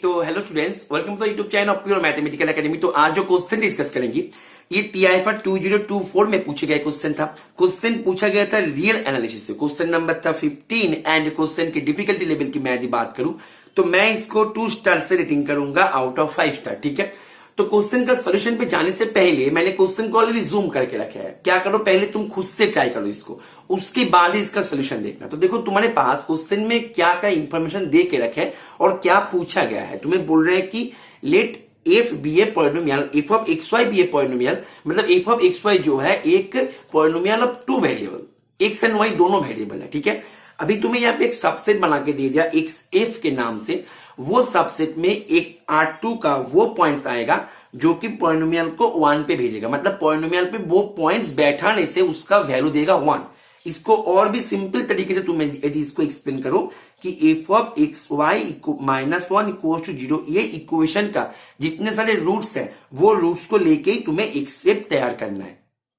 तो hello students, welcome to YouTube channel of Pure Mathematical Academy. तो आज जो क्वेश्चन डिस्कस करेंगे ये टीआईफा 2024 में पूछे गए क्वेश्चन था। क्वेश्चन पूछा गया था रियल एनालिसिस से। क्वेश्चन नंबर था 15 एंड क्वेश्चन की डिफिकल्टी लेवल की मैं यदि बात करूं तो मैं इसको 2 स्टार से रेटिंग करूंगा आउट ऑफ 5 स्टार। ठीक है, तो क्वेश्चन का सोल्यूशन पे जाने से पहले मैंने क्वेश्चन को ऑलरेडी जूम करके रखा है। क्या करो, पहले तुम खुद से ट्राई करो इसको, उसके बाद ही इसका सोल्यूशन देखना। तो देखो तुम्हारे पास क्वेश्चन में क्या क्या इंफॉर्मेशन दे के रखे और क्या पूछा गया है। तुम्हें बोल रहे हैं कि let F be a polynomial, F of X Y be a polynomial, मतलब एफ ऑफ एक्स वाई जो है एक polynomial of 2 variable, X and Y दोनों वेरिएबल है। ठीक है, अभी तुम्हें यहाँ पे एक सबसेट बना के दे दिया एक्स एफ के नाम से। वो सबसेट में एक R2 का वो पॉइंट्स आएगा जो कि पॉलिनोमियल को 1 पे भेजेगा, मतलब पॉलिनोमियल पे वो पॉइंट्स बैठाने से उसका वैल्यू देगा 1। इसको और भी सिंपल तरीके से तुम यदि इसको एक्सप्लेन करो कि F of X Y -1 equal to 0, ये इक्वेशन का जितने सारे रूट्स है वो रूट्स को लेके ही तुम्हें एक्सेप्ट तैयार करना है।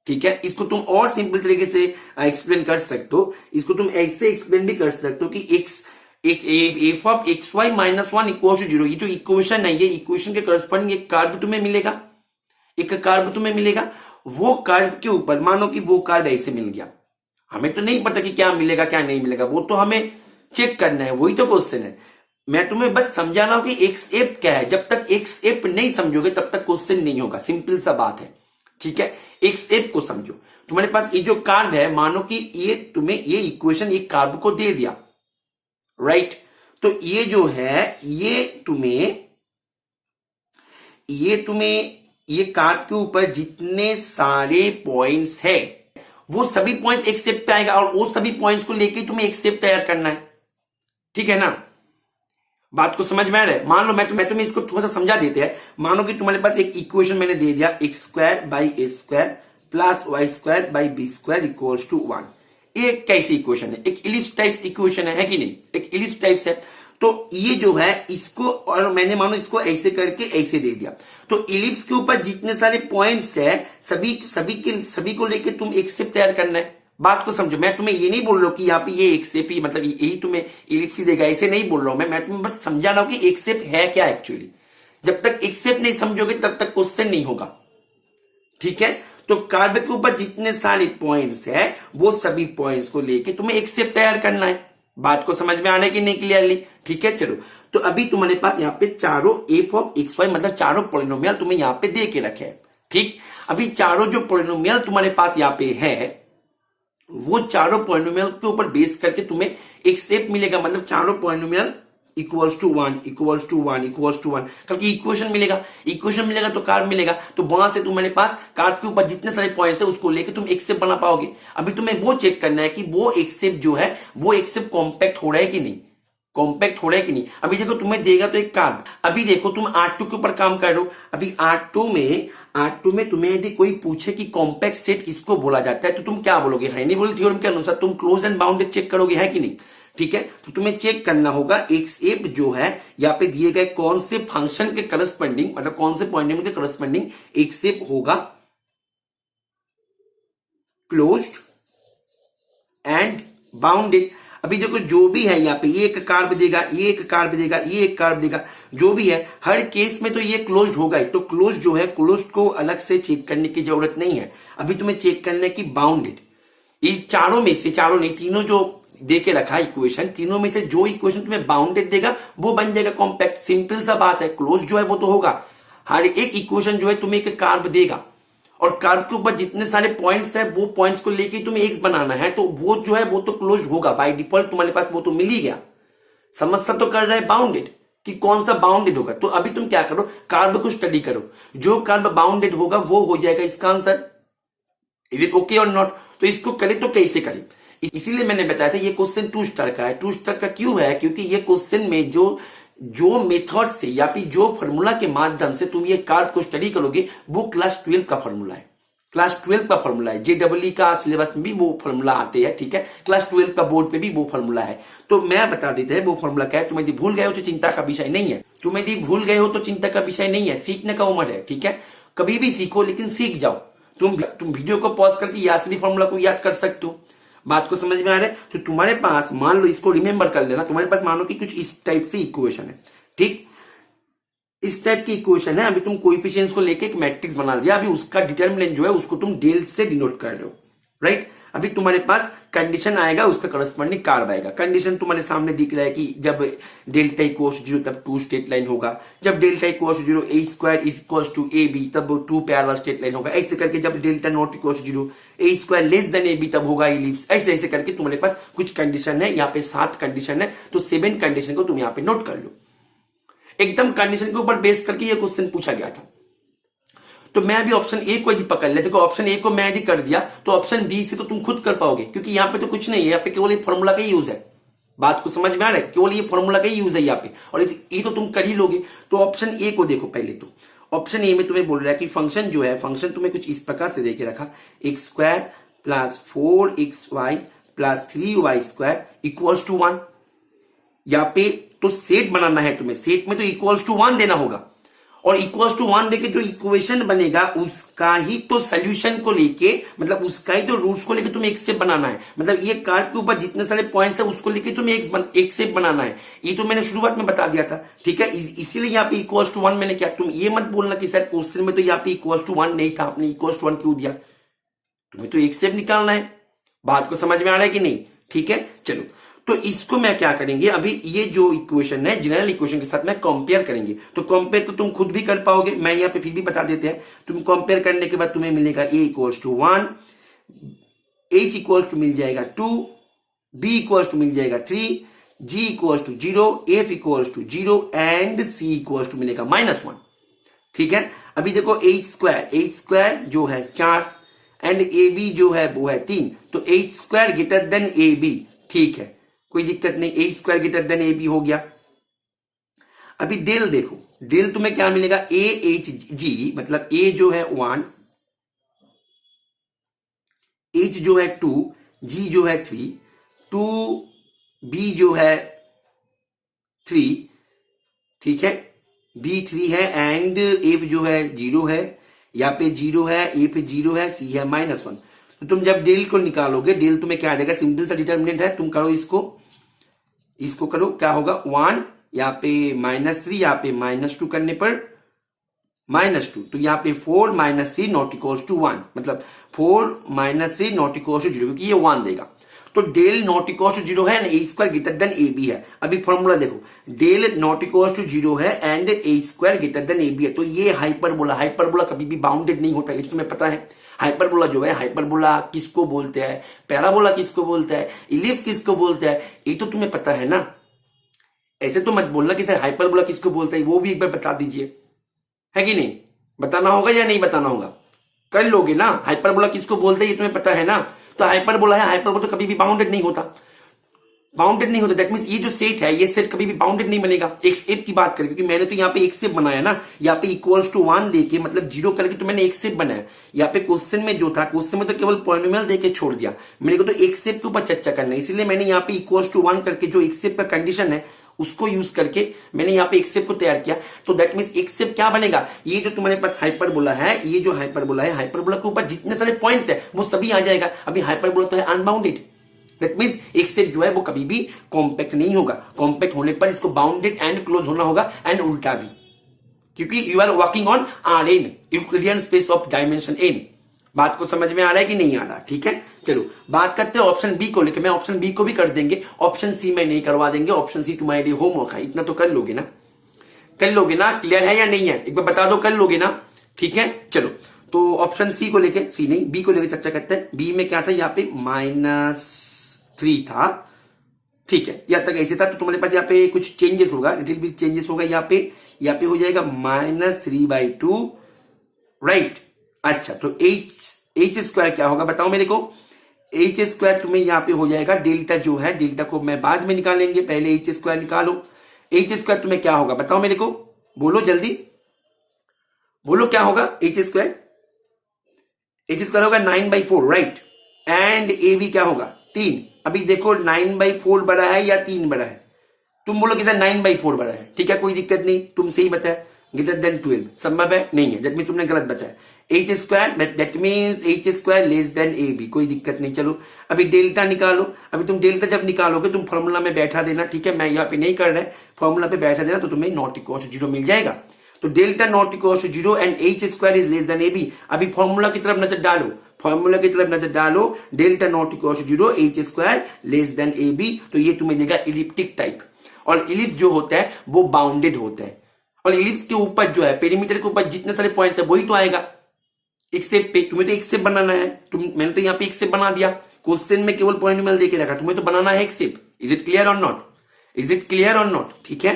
ठीक है, इसको तुम और सिंपल तरीके से एक्सप्लेन कर सकते हो। इसको तुम ऐसे एक्सप्लेन भी कर सकते हो कि F of X Y -1 equal to 0, ये जो इक्वेशन है, ये इक्वेशन के करस्पॉन्डिंग एक कर्व तुम्हें मिलेगा, एक कर्व तुम्हें मिलेगा। वो कर्व के ऊपर मानो कि वो कर्व ऐसे मिल गया, हमें तो नहीं पता कि क्या मिलेगा क्या नहीं मिलेगा, वो तो हमें चेक करना है, वही तो क्वेश्चन है। मैं तुम्हें बस समझाना हूं कि एक्स एफ क्या है। जब तक एक्स एफ नहीं समझोगे तब तक क्वेश्चन नहीं होगा, सिंपल सा बात है। ठीक है, एक्स एफ को समझो। तुम्हारे पास ये जो कार्व है, मानो कि ये तुम्हें ये इक्वेशन एक कार्व को दे दिया, राइट। तो ये जो है ये तुम्हें ये कार्व के ऊपर जितने सारे पॉइंट्स है वो सभी पॉइंट्स एक्सेप्ट पे आएगा और वो सभी पॉइंट्स को लेके तुम्हें एक्सेप्ट तैयार करना है। ठीक है ना, बात को समझ में आ रहा है। मान लो मैं तुम्हें इसको थोड़ा सा समझा देते हैं। मानो कि तुम्हारे पास एक इक्वेशन मैंने दे दिया, X square by A square plus Y square by B square equals to 1। ये कैसी इक्वेशन है? एक इलिप्स टाइप्स इक्वेशन है कि नहीं? एक इलिप्स टाइप्स है। तो ये जो है इसको, और मैंने मानो इसको ऐसे करके ऐसे दे दिया। तो इलिप्स के ऊपर जितने सारे पॉइंट्स है सभी को लेके तुम एक्सेप्ट तैयार करना है। बात को समझो, मैं तुम्हें ये नहीं बोल रहा हूं कि यहाँ पे ये एक्सेप्ट ही मतलब यही तुम्हें इलिप्स ही देगा, ऐसे नहीं बोल रहा हूं मैं तुम्हें बस समझा रहा हूं कि एक्सेप्ट है क्या एक्चुअली। जब तक एक्सेप्ट नहीं समझोगे तब तक क्वेश्चन नहीं होगा। ठीक है, तो कार्व के ऊपर जितने सारे पॉइंट्स है वो सभी पॉइंट्स को लेके तुम्हें एक्सेप्ट तैयार करना है। बात को समझ में आने की नहीं क्लियरली? ठीक है, चलो। तो अभी तुम्हारे पास यहाँ पे चारों एफ ऑफ एक्स वाई मतलब चारों पॉलिनोमियल तुम्हें यहाँ पे दे के रखे हैं। ठीक, अभी चारों जो पॉलिनोमियल तुम्हारे पास यहाँ पे है वो चारों पॉलिनोमियल के ऊपर बेस करके तुम्हें एक शेप मिलेगा, मतलब चारों polynomial equals to 1 equals to 1 equals to 1 करके इक्वेशन मिलेगा तो कार्व मिलेगा। तो वहां से तुम्हारे पास कार्व के ऊपर जितने सारे पॉइंट्स है उसको लेके तुम एक शेप बना पाओगे। अभी तुम्हें वो चेक करना है कि वो एक शेप जो है वो एक शेप कॉम्पैक्ट हो रहा है कि नहीं, कॉम्पैक्ट हो रहा है कि नहीं। अभी देखो तुम्हें देगा तो एक कार्व, अभी देखो तुम R2 के ऊपर काम कर रहे हो। अभी R2 में तुम्हें यदि कोई पूछे कि कॉम्पैक्ट सेट किसको बोला जाता है तो तुम क्या बोलोगे? हाइनी-बोयल थ्योरम के अनुसार तुम क्लोज एंड बाउंडेड चेक करोगे, है कि नहीं? ठीक है, तो तुम्हें चेक करना होगा एक्स एफ जो है यहाँ पे दिए गए कौन से फंक्शन के करस्पॉन्डिंग, मतलब कौन से पॉइंट के करस्पॉन्डिंग एक्स एफ होगा क्लोज्ड एंड बाउंडेड। अभी देखो जो भी है यहाँ पे ये एक कार्व देगा, ये एक कार्व देगा, ये एक कार्व देगा, जो भी है हर केस में तो ये क्लोज्ड होगा। तो क्लोज जो है, क्लोज्ड को अलग से चेक करने की जरूरत नहीं है। अभी तुम्हें चेक करना है कि बाउंडेड। ये चारों में से, चारों नहीं तीनों जो दे के रखा इक्वेशन, तीनों में से जो इक्वेशन तुम्हें बाउंडेड देगा वो बन जाएगा कॉम्पैक्ट। सिंपल सा बात है, क्लोज जो है वो तो होगा। हर एक इक्वेशन जो है तुम्हें एक कार्व देगा और कार्व के ऊपर जितने सारे पॉइंट्स है वो पॉइंट्स को लेके तुम्हें एक्स बनाना है, तो वो जो है वो तो क्लोज होगा बाय डिफॉल्ट। तुम्हारे पास वो तो मिल ही गया। समझता तो कर रहा है बाउंडेड कि कौन सा बाउंडेड होगा। तो अभी तुम क्या करो, कार्व को स्टडी करो, जो कार्व बाउंडेड होगा वो हो जाएगा इसका आंसर। इज इट ओके और नॉट? तो इसको करें तो कैसे करें, इसीलिए मैंने बताया था ये क्वेश्चन 2 स्टार का है। 2 स्टार का क्यों है? क्योंकि ये क्वेश्चन में जो मेथड से या फिर जो फॉर्मूला के माध्यम से तुम ये कार्व को स्टडी करोगे वो क्लास 12 का फॉर्मूला है। क्लास 12 का फॉर्मूला है। जेडब्ल्यू का सिलेबस में भी वो फॉर्मूला आते हैं। ठीक है, क्लास 12 का बोर्ड पे भी वो फॉर्मूला है। तो मैं बता देते हैं वो फॉर्मूला क्या है। तुम यदि भूल गए हो तो चिंता का विषय नहीं है, सीखने का उम्र है। ठीक है, कभी भी सीखो लेकिन सीख जाओ। तुम वीडियो को पॉज करके यहाँ से भी फॉर्मूला को याद कर सकते हो। बात को समझ में आ रहा है? तो तुम्हारे पास मान लो, इसको रिमेंबर कर लेना, तुम्हारे पास मानो कि कुछ इस टाइप से इक्वेशन है। ठीक, इस टाइप की इक्वेशन है। अभी तुम कोएफिशिएंट्स को लेके एक मैट्रिक्स बना दिया, अभी उसका डिटर्मिनेंट जो है उसको तुम डेल से डिनोट कर रहे हो, राइट। अभी तुम्हारे पास कंडीशन आएगा, उसका करस्पॉन्डिंग कार्व आएगा। कंडीशन तुम्हारे सामने दिख रहा है कि जब डेल्टा इक्वल्स टू 0 तब 2 स्ट्रेट लाइन होगा, जब delta equals to 0 a square is equals to ab तब 2 पैरेलल स्ट्रेट लाइन होगा। ऐसे करके जब delta not equals to 0 a square less than ab तब होगा इलिप्स। ऐसे ऐसे करके तुम्हारे पास कुछ कंडीशन है, यहाँ पे 7 कंडीशन है, तो 7 कंडीशन को तुम यहाँ पे नोट कर लो। एकदम कंडीशन के ऊपर बेस करके ये क्वेश्चन पूछा गया था। तो मैं अभी ऑप्शन ए को यदि पकड़ ले, देखो ऑप्शन ए को मैं यदि कर दिया तो ऑप्शन बी से तो तुम खुद कर पाओगे, क्योंकि यहाँ पे तो कुछ नहीं है, यहाँ पे केवल एक फॉर्मूला का ही यूज है। बात को समझ में आ रहा है, केवल ये फॉर्मूला का ही यूज है यहाँ पे, और ये तो तुम कर ही लोगे। तो ऑप्शन ए को देखो पहले। तो ऑप्शन ए में तुम्हें बोल रहा है कि फंक्शन जो है, फंक्शन तुम्हें कुछ इस प्रकार से देके रखा, x square plus 4xy plus 3y square equals to 1। यहाँ पे तो सेट बनाना है तुम्हें, सेट में तो इक्वल्स टू 1 देना होगा, और इक्वल्स टू 1 देके जो इक्वेशन बनेगा उसका ही तो सोल्यूशन को लेके, मतलब उसका ही तो रूट्स को लेके तुम्हें एक शेप बनाना है। मतलब ये कार्ड के ऊपर जितने सारे पॉइंट्स है उसको लेके तुम्हें एक शेप बनाना है। ये तो मैंने शुरुआत में बता दिया था, ठीक है। इसीलिए यहाँ पे इक्वल्स टू 1 मैंने किया। तुम ये मत बोलना कि सर क्वेश्चन में तो यहाँ पे इक्वल्स टू 1 नहीं था, आपने इक्वल्स टू 1 क्यों दिया। तुम्हें तो एक शेप निकालना है। बात को समझ में आ रहा है कि नहीं, ठीक है। चलो, तो इसको मैं क्या करेंगे, अभी ये जो इक्वेशन है जनरल इक्वेशन के साथ में कंपेयर करेंगे। तो कंपेयर तो तुम खुद भी कर पाओगे, मैं यहाँ पे फिर भी बता देते हैं। तुम कंपेयर करने के बाद तुम्हें मिलेगा a equals to 1, h equals to मिल जाएगा 2, b इक्वल्स टू मिल जाएगा 3, g equals to 0, f equals to 0 and c equals to मिलेगा -1, ठीक है। अभी देखो h स्क्वायर जो है 4 एंड ab जो है वो है 3, तो h square greater then ab, ठीक है, कोई दिक्कत नहीं, a square greater then ab हो गया। अभी डेल देखो, डेल तुम्हें क्या मिलेगा, a h g, मतलब a जो है 1, h जो है 2, g जो है 3, 2 b जो है 3, ठीक है, b 3 है एंड f जो है 0 है, यहाँ पे 0 है, f 0 है, c है -1। तो तुम जब डेल को निकालोगे, डेल तुम्हें क्या देगा, सिंपल सा डिटर्मिनेंट है, तुम करो इसको करो, क्या होगा 1, यहाँ पे -3, यहाँ पे -2 करने पर -2, तो यहाँ पे 4 - 3 नॉट इक्वल्स टू 1, मतलब 4 - 3 नॉट इक्वल्स टू 0, क्योंकि ये 1 देगा। तो डेल नॉट इक्वल्स टू 0 है, a square greater than a b है। अभी फॉर्मूला देखो, डेल नॉट इक्वल्स टू 0 है and a square greater than a b है, तो ये हाइपरबोला, हाइपरबोला कभी भी बाउंडेड नहीं होता, ये तुम्हें पता है। हाइपरबोला जो है, हाइपरबोला किसको बोलते हैं, पैराबोला किसको बोलते हैं, इलिप्स किसको बोलते हैं, ये तो तुम्हें पता है ना। ऐसे तो मत बोलना कि सर हाइपरबोला किसको बोलते हैं, वो भी एक बार बता दीजिए, है कि नहीं। बताना होगा या नहीं बताना होगा, कर लोगे ना। हाइपरबोला किसको बोलते हैं ये तुम्हें पता है ना। तो हाइपरबोला है, हाइपरबोला तो कभी भी बाउंडेड नहीं होता, बाउंडेड नहीं होता। दैट मींस ये जो सेट है, ये सेट कभी भी बाउंडेड नहीं बनेगा। एक शेप की बात करें, क्योंकि मैंने तो यहाँ पे एक शेप बनाया ना, यहाँ पे इक्वल्स टू 1 देके, मतलब 0 करके तो मैंने एक शेप बनाया। यहाँ पे क्वेश्चन में जो था, क्वेश्चन में तो केवल पॉलिनोमियल देके छोड़ दिया, मेरे को तो एक शेप के ऊपर चर्चा करना है, इसीलिए मैंने यहाँ पे इक्वल्स टू 1 करके जो एक शेप का कंडीशन है उसको यूज करके मैंने यहाँ पे एक शेप को तैयार किया। तो दैट मींस एक शेप क्या बनेगा, ये जो तुम्हारे पास हाइपरबोला है, ये जो हाइपरबोला है, हाइपरबोला के ऊपर जितने सारे पॉइंट्स है वो सभी आ जाएगा। अभी हाइपरबोला तो है अनबाउंडेड, दैट मींस एक शेप जो है वो कभी भी कॉम्पैक्ट नहीं होगा। कॉम्पैक्ट होने पर इसको बाउंडेड एंड क्लोज होना होगा, एंड उल्टा भी, क्योंकि you are working on Rn, Euclidean space of dimension n। बात को समझ में आ रहा है कि नहीं आ रहा, ठीक है। चलो बात करते हैं ऑप्शन बी को लेकर। मैं ऑप्शन बी को भी कर देंगे, ऑप्शन सी में नहीं करवा देंगे। ऑप्शन सी तुम्हारे लिए होमवर्क है, इतना तो कर लोगे ना, कर लोगे ना, क्लियर है या नहीं है, एक बार बता दो, कर लोगे ना, ठीक है। चलो तो ऑप्शन सी को लेके, सी नहीं बी को लेकर चर्चा करते हैं। बी में क्या था, यहाँ पे -3 था, ठीक है, यहाँ तक ऐसे था। तो तुम्हारे पास यहाँ पे कुछ चेंजेस होगा, लिटिल बिट चेंजेस होगा, यहाँ पे हो जाएगा -3/2, राइट। अच्छा, तो एच स्क्वायर क्या होगा बताओ मेरे को। एच स्क्वायर तुम्हें यहाँ पे हो जाएगा, डेल्टा जो है, डेल्टा को मैं बाद में निकालेंगे, पहले एच स्क्वायर निकालो। एच स्क्वायर तुम्हें क्या होगा बताओ मेरे को, बोलो जल्दी बोलो, क्या होगा एच स्क्वायर। एच स्क्वायर होगा 9/4, राइट। एंड ए बी क्या होगा 3। अभी देखो 9/4 बड़ा है या 3 बड़ा है, तुम बोलो कि सर 9/4 बड़ा है, ठीक है, कोई दिक्कत नहीं, तुम सही बताया, ग्रेटर देन 12 संभव है नहीं है, दैट मींस तुमने गलत बताया। H square, that means h square less than a b, कोई दिक्कत नहीं। चलो अभी डेल्टा निकालो। अभी तुम डेल्टा जब निकालोगे तुम फॉर्मूला में बैठा देना, ठीक है, मैं यहाँ पे नहीं कर रहा है, फॉर्मूला पे बैठा देना, तो तुम्हें नॉट इक्वल टू 0 मिल जाएगा। तो delta not equal to 0 and h square is less than a b. अभी फॉर्मूला की तरफ नजर डालो, फॉर्मूला की तरफ नजर डालो, delta not equal to 0 h square less than a b, तो ये तुम्हें देगा इलिप्टिक टाइप। और इलिप्स जो होता है वो बाउंडेड होता है, और इलिप्स के ऊपर जो है पेरीमीटर के ऊपर जितने सारे पॉइंट्स है वही तो आएगा। एक्सेप्ट पे तुम्हें तो एक्सेप्ट बनाना है, मैंने तो यहाँ पे एक्सेप्ट बना दिया, क्वेश्चन में केवल पॉइंट में देके रखा, तुम्हें तो बनाना है एक्सेप्ट। इज इट क्लियर और नॉट? इज इट क्लियर और नॉट? ठीक है,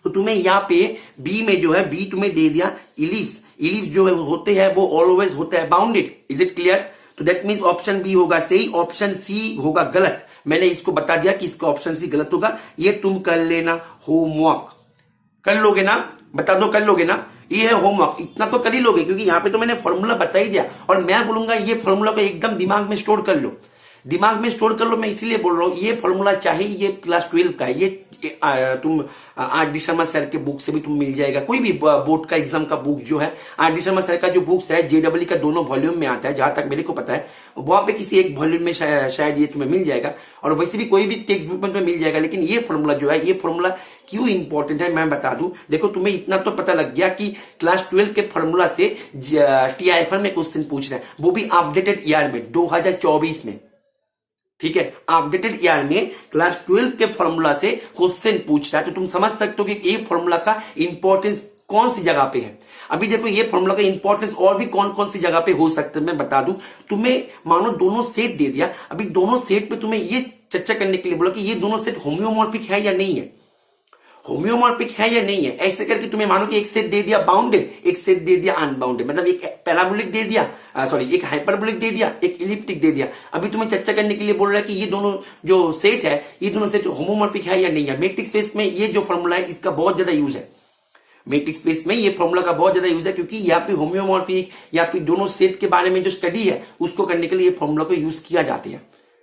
तो तुम्हें यहाँ पे बी में जो है, बी तुम्हें दे दिया इलिप्स। इलिप्स जो है होते हैं वो ऑलवेज होता है बाउंडेड। Is it clear? तो दैट मीन्स ऑप्शन बी होगा सही, ऑप्शन सी होगा गलत। मैंने इसको बता दिया कि इसका ऑप्शन सी गलत होगा, ये तुम कर लेना होमवर्क। कर लोगे ना? बता दो, कर लोगे ना? ये है होमवर्क, इतना तो कर ही लोगे, क्योंकि यहाँ पे तो मैंने फॉर्मूला बता ही दिया। और मैं बोलूंगा ये फॉर्मूला को एकदम दिमाग में स्टोर कर लो, दिमाग में स्टोर कर लो। मैं इसीलिए बोल रहा हूँ ये फॉर्मूला चाहे ये क्लास 12 का है, ये तुम आर डी शर्मा सर के बुक से भी तुम मिल जाएगा, कोई भी बोर्ड का एग्जाम का बुक जो है, आर डी शर्मा सर का जो बुक्स है जेडब्ल्यू का दोनों वॉल्यूम में आता है, जहां तक मेरे को पता है वहां पे किसी एक वॉल्यूम में शायद ये तुम्हें मिल जाएगा, और वैसे भी कोई भी टेक्स्ट बुक में तुम्हें मिल जाएगा। लेकिन ये फॉर्मूला जो है, ये फॉर्मूला क्यों इंपॉर्टेंट है मैं बता दूं। देखो तुम्हें इतना तो पता लग गया कि क्लास 12 के फॉर्मूला से टीआईएफआर में क्वेश्चन पूछ रहे हैं, वो भी अपडेटेड ईयर में 2024 में। ठीक है, अपडेटेड ईयर में क्लास 12 के फॉर्मूला से क्वेश्चन पूछ रहा है, तो तुम समझ सकते हो कि ये फॉर्मूला का इंपॉर्टेंस कौन सी जगह पे है। अभी देखो ये फॉर्मूला का इंपॉर्टेंस और भी कौन कौन सी जगह पे हो सकता है मैं बता दूं। तुम्हें मानो दोनों सेट दे दिया, अभी दोनों सेट पे तुम्हें ये चर्चा करने के लिए बोला कि ये दोनों सेट होम्योमॉर्फिक है या नहीं है, होम्योमॉर्फिक है या नहीं है। ऐसे करके तुम्हें मानो कि एक सेट दे दिया बाउंडेड, एक सेट दे दिया अनबाउंडेड, मतलब एक पैराबोलिक दे दिया, सॉरी एक हाइपरबोलिक दे दिया, एक इलिप्टिक दे दिया। अभी तुम्हें चर्चा करने के लिए बोल रहा है कि ये दोनों जो सेट है, ये दोनों सेट होमोमॉर्फिक है या नहीं है। मैट्रिक्स स्पेस में ये जो फॉर्मूला है इसका बहुत ज्यादा यूज है, मैट्रिक्स स्पेस में ये फॉर्मूला का बहुत ज्यादा यूज है, क्योंकि यहाँ पे होम्योमॉर्फिक या फिर दोनों सेट के बारे में जो स्टडी है उसको करने के लिए ये फॉर्मूला को यूज किया जाता है।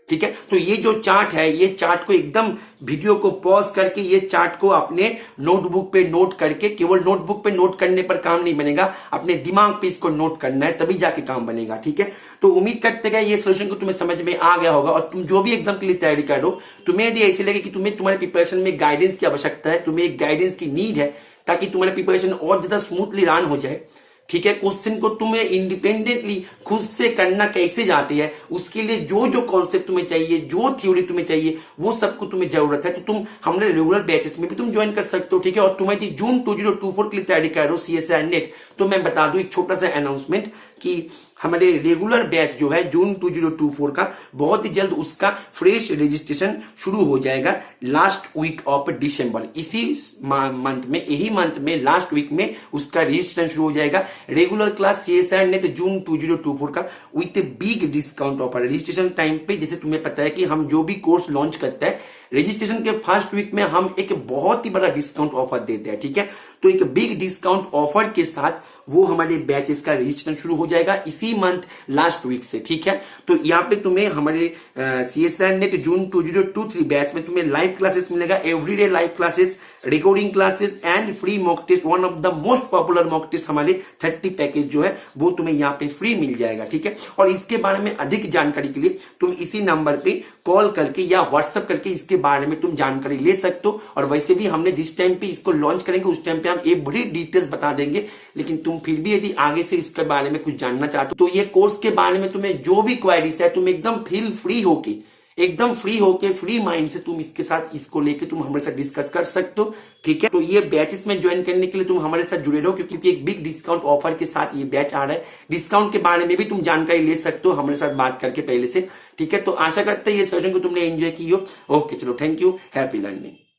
ठीक है, तो ये जो चार्ट है, ये चार्ट को एकदम वीडियो को पॉज करके ये चार्ट को अपने नोटबुक पे नोट करके, केवल नोटबुक पे नोट करने पर काम नहीं बनेगा, अपने दिमाग पे इसको नोट करना है, तभी जाके काम बनेगा। ठीक है, तो उम्मीद करते हैं ये सोल्यूशन को तुम्हें समझ में आ गया होगा, और तुम जो भी एग्जाम के लिए तैयारी कर रहे हो, तुम्हें यदि ऐसे लगे कि तुम्हें तुम्हारे प्रिपरेशन में गाइडेंस की आवश्यकता है, तुम्हें एक गाइडेंस की नीड है, ताकि तुम्हारा प्रिपरेशन और ज्यादा स्मूथली रन हो जाए। ठीक है, क्वेश्चन को तुम्हें इंडिपेंडेंटली खुद से करना कैसे जाती है, उसके लिए जो जो कॉन्सेप्ट तुम्हें चाहिए, जो थ्योरी तुम्हें चाहिए, वो सबको तुम्हें जरूरत है, तो तुम हमारे रेगुलर बैचेस में भी तुम ज्वाइन कर सकते हो। ठीक है, और तुम्हें जून 2024 के लिए तैयारी कर रहे हो सीएसआर नेट, तो मैं बता दूं एक छोटा सा अनाउंसमेंट कि हमारे रेगुलर बैच जो है जून 2024 का, बहुत ही जल्द उसका फ्रेश रजिस्ट्रेशन शुरू हो जाएगा लास्ट वीक ऑफ दिसंबर। इसी मंथ में, यही मंथ में लास्ट वीक में उसका रजिस्ट्रेशन शुरू हो जाएगा। रेगुलर क्लास सीएसआर नेट जून 2024 का with big discount offer. Registration time पे जैसे तुम्हें पता है कि हम जो भी कोर्स लॉन्च करते हैं, रजिस्ट्रेशन के फर्स्ट वीक में हम एक बहुत ही बड़ा डिस्काउंट ऑफर देते हैं। ठीक है, तो एक बिग डिस्काउंट ऑफर के साथ वो हमारे बैचेस का रजिस्ट्रेशन शुरू हो जाएगा इसी मंथ लास्ट वीक से। ठीक है, तो यहाँ पे तुम्हें हमारे सीएसआर नेट जून 2023 बैच में तुम्हें लाइव क्लासेस मिलेगा, everyday live classes, recording classes and free mock test. One of the most popular mock test हमारे 30 पैकेज जो है वो तुम्हें यहाँ पे फ्री मिल जाएगा। ठीक है, और इसके बारे में अधिक जानकारी के लिए तुम इसी नंबर पे कॉल करके या व्हाट्सएप करके इसके बारे में तुम जानकारी ले सकते हो। और वैसे भी हमने जिस टाइम पे इसको लॉन्च करेंगे उस टाइम पे हम एक बड़ी डिटेल्स बता देंगे, लेकिन तुम फिर भी यदि आगे से इसके बारे में कुछ जानना चाहते हो, तो ये कोर्स के बारे में तुम्हें जो भी क्वेरीज है, तुम एकदम फील फ्री होके, एकदम फ्री होके, फ्री माइंड से तुम इसके साथ, इसको लेके तुम हमारे साथ डिस्कस कर सकते हो। ठीक है, तो ये बैचेस में ज्वाइन करने के लिए तुम हमारे साथ जुड़े रहो, क्योंकि एक बिग डिस्काउंट ऑफर के साथ ये बैच आ रहा है। डिस्काउंट के बारे में भी तुम जानकारी ले सकते हो हमारे साथ बात करके पहले से। ठीक है, तो आशा करते हैं ये सेशन को तुमने एंजॉय की हो। ओके, चलो, थैंक यू, हैप्पी लर्निंग।